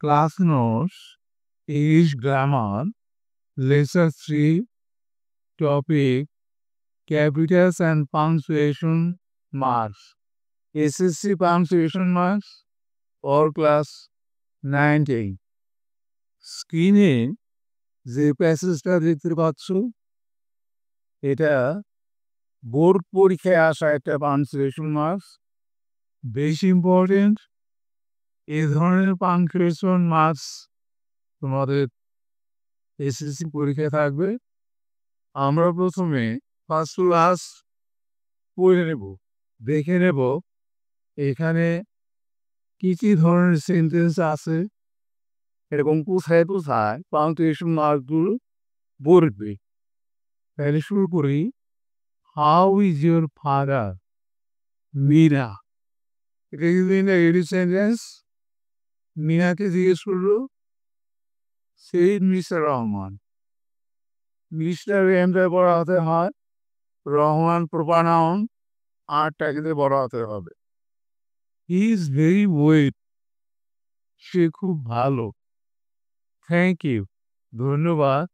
Class notes, English grammar, lesson 3, topic, capitals and punctuation marks. SSC punctuation marks for class 9-10. স্ক্রিনে যে প্যাসেজটা দেখতে পাচ্ছ এটা বোর্ড পরীক্ষায় আসা একটা পাঞ্চুয়েশন মার্কস। বেশি ইম্পর্টেন্ট, এ ধরনের পাঞ্চুয়েশন মার্কস তোমাদের এসএসসি পরীক্ষায় থাকবে। আমরা প্রথমে ফার্স্ট টু লাস্ট পড়ে নেব, দেখে নেব এখানে কি কি ধরনের সেন্টেন্স আছে এবং কোথায় কোথায় পাঞ্চুয়েশন মার্কগুলো বলবে। তাহলে শুরু করি। How is your father? Meera. এটা কিন্তু নেগেটিভ সেন্টেন্স। মীরাকে জিজ্ঞেস করলো সেইড মিস্টার রহমান। মিস্টার এমটা বড় হতে হয়, রহমান প্রপার নাউন, আরটা কিন্তু বড় হতে হবে। He is very well. সে খুব ভালো। থ্যাংক ইউ, ধন্যবাদ।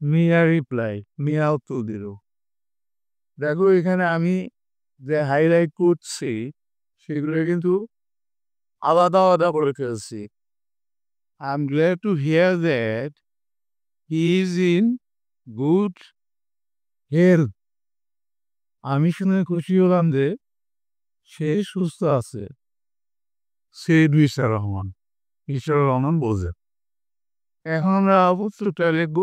মিয়া রিপ্লাই, মিয়া উত্তর দিল। দেখো এখানে আমি যে হাইলাইট করছি সেগুলো কিন্তু আলাদা আলাদা করে ফেলছি। I am glad to here that he is in good health. আমি শুনে খুশি হলাম যে সে সুস্থ আছে। সে মিস্টার রহমান। মিস্টার রহমান বোঝে। এখন আমরা উত্তরটা লিখব।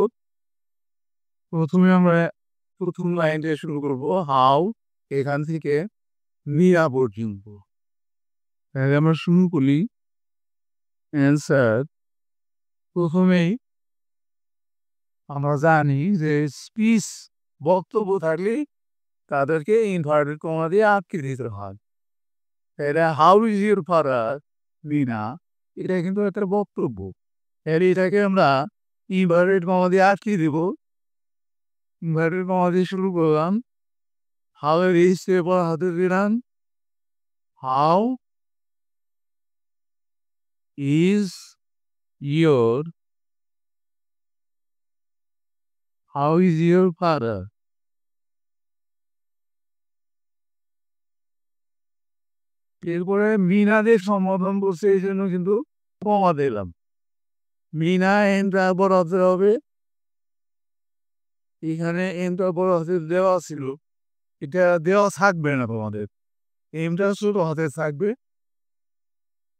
প্রথমে আমরা প্রথম লাইন দিয়ে শুরু করবো, হাউ, এখান থেকে মীরা পর্যন্ত। তাহলে আমরা শুরু করি। অ্যান্সার, প্রথমেই আমরা জানি যে স্পিচ বক্তব্য থাকলে তাদেরকে ইনভার্টেড কমা দিয়ে আটকে দিতে হয়। এটা how is your father Meera, এটা কিন্তু একটা বক্তব্য। এটাকে আমরা ইনভার্টেড কমা দিয়ে আটকে দিব। ইনভার্টেড কমা দিয়ে শুরু করলাম। হাউ এর এই স্টেপর হাতে দিলাম। How is your, how is your father. এরপরে মিনাদের সম্বোধন করছে, এই জন্য কিন্তু কমা দিলাম। মিনা এনটা বড় হতে হবে। এখানে এমটা বড় হাতে দেওয়া ছিল, এটা দেওয়া থাকবে না তোমাদের। এমটা ছোট হাতে থাকবে।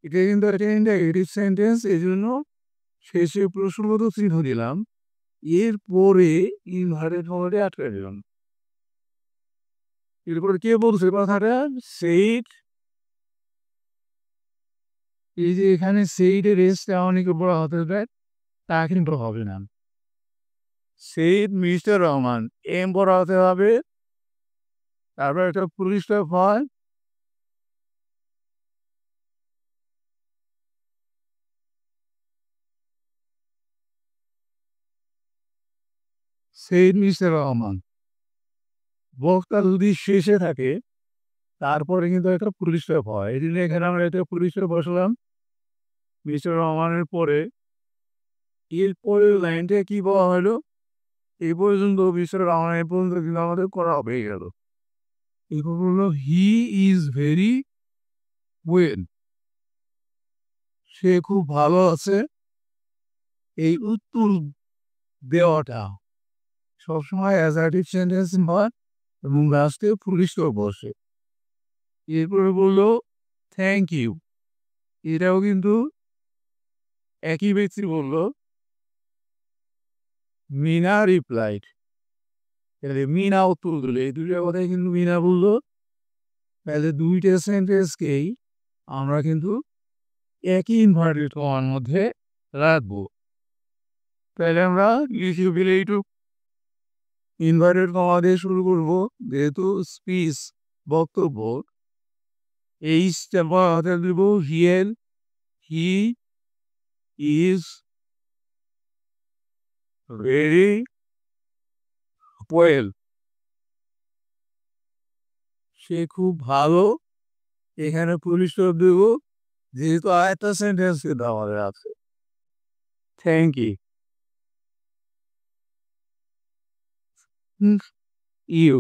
এটা কিন্তু একটা ইন্ডাইরেক্টিভ সেন্টেন্স, এই জন্য শেষে প্রশ্নবোধক চিহ্ন দিলাম। এরপরে ইনভার্টেড কমাতে আটকে দিলাম। এরপরে কে বলছে কথাটা? সেইট। এই যে এখানে সেইটের রেসটা অনেকে বড় হাতে দেয়, তা কিন্তু হবে না। সেইট মিস্টার রহমান, এম বড় হতে হবে। তারপর একটা পুলিশটা হয়। সেইট মিস্টার রহমান। বক্তা যদি শেষে থাকে তারপরে কিন্তু একটা পুলিশটা হয়। এই জন্য এখানে আমরা একটা পুলিশটা বসলাম মিস্টার রহমানের পরে। এরপরে লাইনটা কি বলা হলো? এই পর্যন্ত মিস্টার রহমান এই পর্যন্ত কিন্তু আমাদের করা হয়ে গেল। এরপর বললো হি ইজ ভেরি ওয়েল। সে খুব ভালো আছে। এই উত্তর দেওয়াটা সবসময় অ্যাসার্টিভ সেন্টেন্স হয় এবং লাস্টে পুলিশটাও বসে। এরপরে বললো থ্যাংক ইউ, এটাও কিন্তু একই ব্যক্তি বললো। মিনা রিপ্লাইড, তাহলে মিনা উত্তর দিল। এই দুইটা কথাই কিন্তু মিনা বললো। তাহলে দুইটা সেন্টেন্সকেই আমরা কিন্তু একই ইনভার্টেড কমার মধ্যে রাখবো। তাহলে আমরা লিখে ফেলে এইটুক ইনভার্টেড কমা দিয়ে শুরু করবো, যেহেতু স্পিচ বক্তব্য। এই স্টেপা হাতে দিব হিয়ের। He is very well. সে খুব ভালো। এখানে পুলিশ দেব, যেহেতু আরেকটা সেন্টেন্স কিন্তু আমাদের আছে। Thank you. ইউ।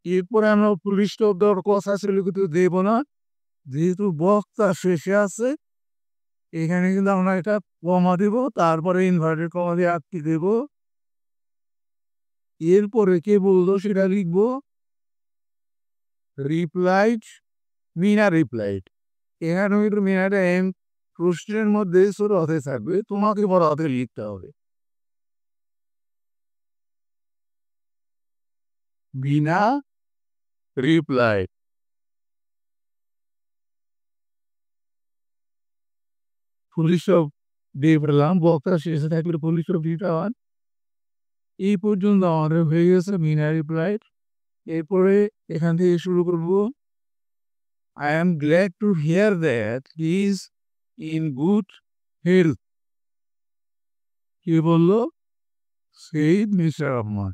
এরপরে আমরা পুলিশ দেওয়ার কথা ছিল কিন্তু দেব না, যেহেতু বক্তা শেষে আছে। এখানে কিন্তু আমরা একটা কমা দেব, তারপরে ইনভার্টেড কমা দিয়ে আটকে দেব। এরপরে কে বললো সেটা লিখবো। Replied, Meena replied. এখানে কিন্তু মিনাটা প্রশ্নের মধ্যে ছোট হাতে থাকবে, তোমাকে বড় হাতে লিখতে হবে। মিনা রিপ্লাইড। পুলিশ দিয়ে পেলাম, বক্তা শেষে থাকলে পুলিশ দিতে হয়। এই পর্যন্ত আমাদের হয়ে গেছে মিনা রিপ্লাইড। এরপরে এখান থেকে শুরু করবো। I am glad to hear that he is in good health. কি বললো? Said mister Rahman.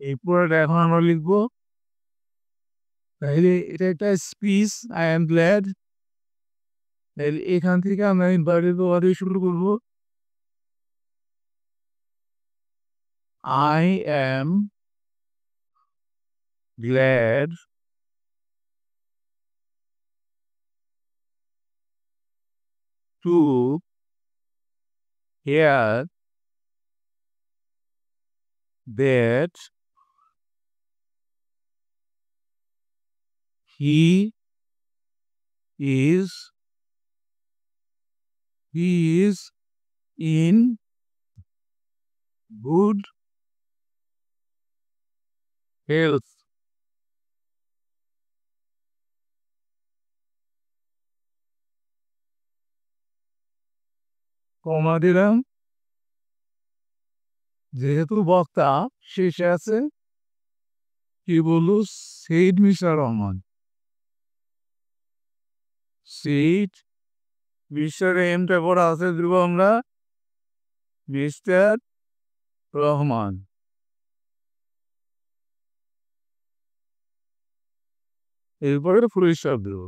এরপরে এখন আমরা লিখবো, তাহলে এটা একটা স্পিচ। I am glad. তাহলে এখান থেকে আমরা ইনভার্টেড কমা দিয়ে শুরু করবো। I am glad to hear that he is in good health. কমা দিলাম, যেহেতু বক্তা শেষে আছে। কি বললো? Said mister Rahman. Said mister এমটা পড়া আছে, দেবো আমরা মিস্টার রহমান। এরপরে পুলিশ স্টপ দেবো।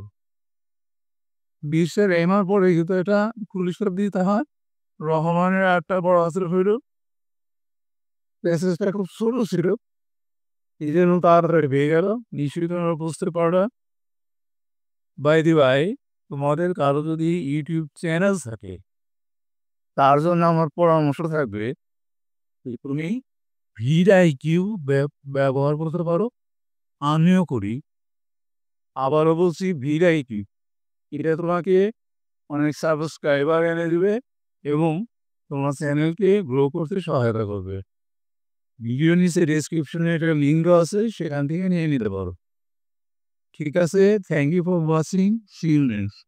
মিস্টার এমার পরে কিন্তু এটা পুলিশ স্টপ দিতে হয়। রহমানের একটা বড় আসর হইল। প্যাসেজটা খুব ছোট ছিল, এই জন্য তাড়াতাড়ি পেয়ে গেল। নিশ্চয়ই তোমরা বুঝতে পারো। বাই দি বাই, তোমাদের কারো যদি ইউটিউব চ্যানেল থাকে, তার জন্য আমার পরামর্শ থাকবে, তুমি ভিআইকিউ ব্যবহার করতে পারো। আমিও করি। আবারও বলছি, ভিআইকিউ এটা তোমাকে অনেক সাবস্ক্রাইবার এনে দেবে এবং তোমার চ্যানেলকে গ্রো করতে সহায়তা করবে। ভিডিও নিচে ডেসক্রিপশনে একটা লিঙ্ক আছে, সেখান থেকে নিয়ে নিতে পারো। ঠিক আছে, thank you for watching. See you next.